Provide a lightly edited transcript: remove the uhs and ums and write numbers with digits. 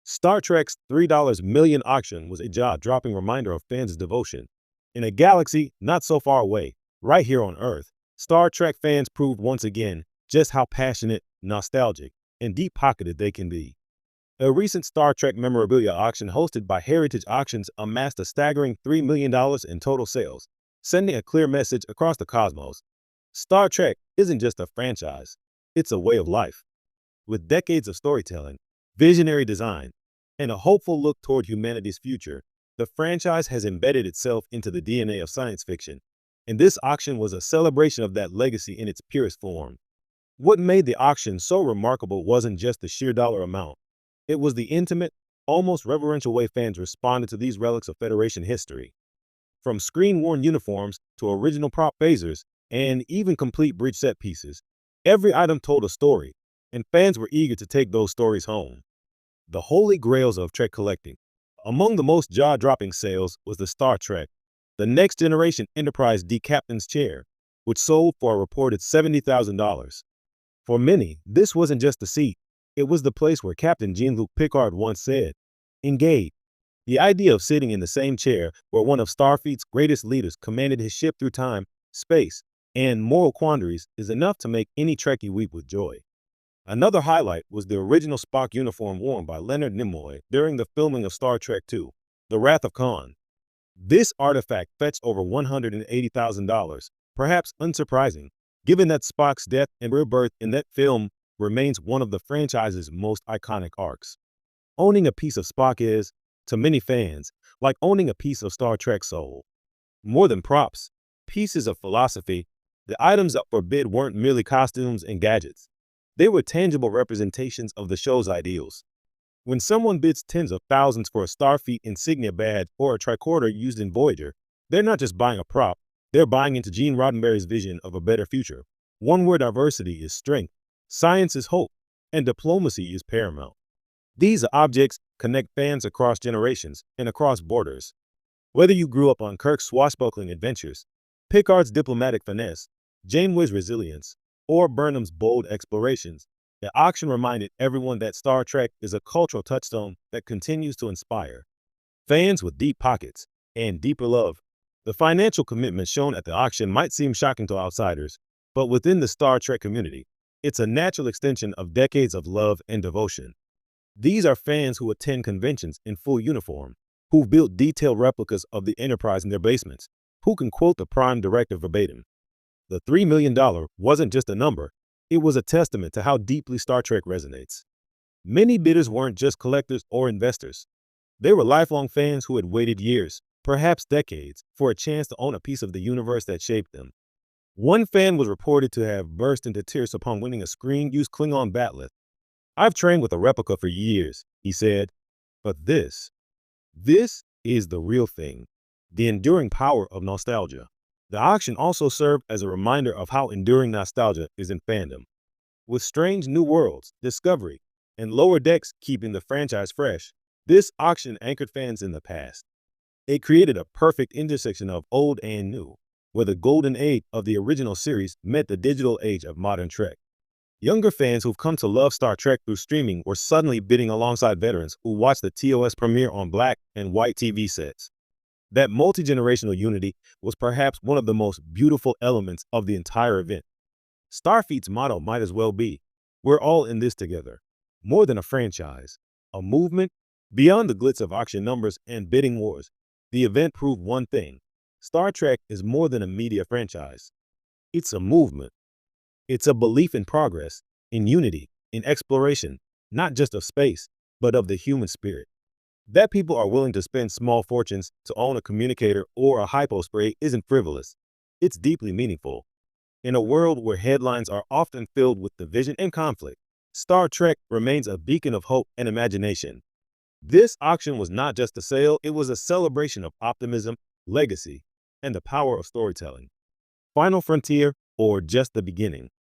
Star Trek's $3 million auction was a jaw-dropping reminder of fans' devotion. In a galaxy not so far away, right here on Earth, Star Trek fans proved once again just how passionate, nostalgic, and deep-pocketed they can be. A recent Star Trek memorabilia auction hosted by Heritage Auctions amassed a staggering $3 million in total sales, sending a clear message across the cosmos. Star Trek isn't just a franchise, it's a way of life. With decades of storytelling, visionary design, and a hopeful look toward humanity's future, the franchise has embedded itself into the DNA of science fiction, and this auction was a celebration of that legacy in its purest form. What made the auction so remarkable wasn't just the sheer dollar amount. It was the intimate, almost reverential way fans responded to these relics of Federation history. From screen-worn uniforms to original prop phasers and even complete bridge set pieces, every item told a story, and fans were eager to take those stories home. The holy grails of Trek collecting. Among the most jaw-dropping sales was the Star Trek, the Next Generation Enterprise D Captain's Chair, which sold for a reported $70,000. For many, this wasn't just a seat, it was the place where Captain Jean-Luc Picard once said, "Engage." The idea of sitting in the same chair where one of Starfleet's greatest leaders commanded his ship through time, space, and moral quandaries is enough to make any Trekkie weep with joy. Another highlight was the original Spock uniform worn by Leonard Nimoy during the filming of Star Trek II, The Wrath of Khan. This artifact fetched over $180,000, perhaps unsurprising, given that Spock's death and rebirth in that film remains one of the franchise's most iconic arcs. Owning a piece of Spock is, to many fans, like owning a piece of Star Trek's soul. More than props, pieces of philosophy, the items up for bid weren't merely costumes and gadgets. They were tangible representations of the show's ideals. When someone bids tens of thousands for a Starfleet insignia badge or a tricorder used in Voyager, they're not just buying a prop, they're buying into Gene Roddenberry's vision of a better future, one where diversity is strength, science is hope, and diplomacy is paramount. These objects connect fans across generations and across borders. Whether you grew up on Kirk's swashbuckling adventures, Picard's diplomatic finesse, Janeway's resilience, or Burnham's bold explorations, the auction reminded everyone that Star Trek is a cultural touchstone that continues to inspire fans with deep pockets and deeper love. The financial commitment shown at the auction might seem shocking to outsiders, but within the Star Trek community, it's a natural extension of decades of love and devotion. These are fans who attend conventions in full uniform, who've built detailed replicas of the Enterprise in their basements, who can quote the Prime Directive verbatim. The $3 million wasn't just a number, it was a testament to how deeply Star Trek resonates. Many bidders weren't just collectors or investors. They were lifelong fans who had waited years, perhaps decades, for a chance to own a piece of the universe that shaped them. One fan was reported to have burst into tears upon winning a screen-used Klingon bat'leth. "I've trained with a replica for years," he said, "but this is the real thing, the enduring power of nostalgia." The auction also served as a reminder of how enduring nostalgia is in fandom. With Strange New Worlds, Discovery, and Lower Decks keeping the franchise fresh, this auction anchored fans in the past. It created a perfect intersection of old and new, where the golden age of the original series met the digital age of modern Trek. Younger fans who've come to love Star Trek through streaming were suddenly bidding alongside veterans who watched the TOS premiere on black and white TV sets. That multi-generational unity was perhaps one of the most beautiful elements of the entire event. Starfleet's motto might as well be, "We're all in this together." More than a franchise, a movement, beyond the glitz of auction numbers and bidding wars, the event proved one thing: Star Trek is more than a media franchise. It's a movement. It's a belief in progress, in unity, in exploration, not just of space, but of the human spirit. That people are willing to spend small fortunes to own a communicator or a hypospray isn't frivolous. It's deeply meaningful. In a world where headlines are often filled with division and conflict, Star Trek remains a beacon of hope and imagination. This auction was not just a sale, it was a celebration of optimism, legacy, and the power of storytelling. Final frontier, or just the beginning?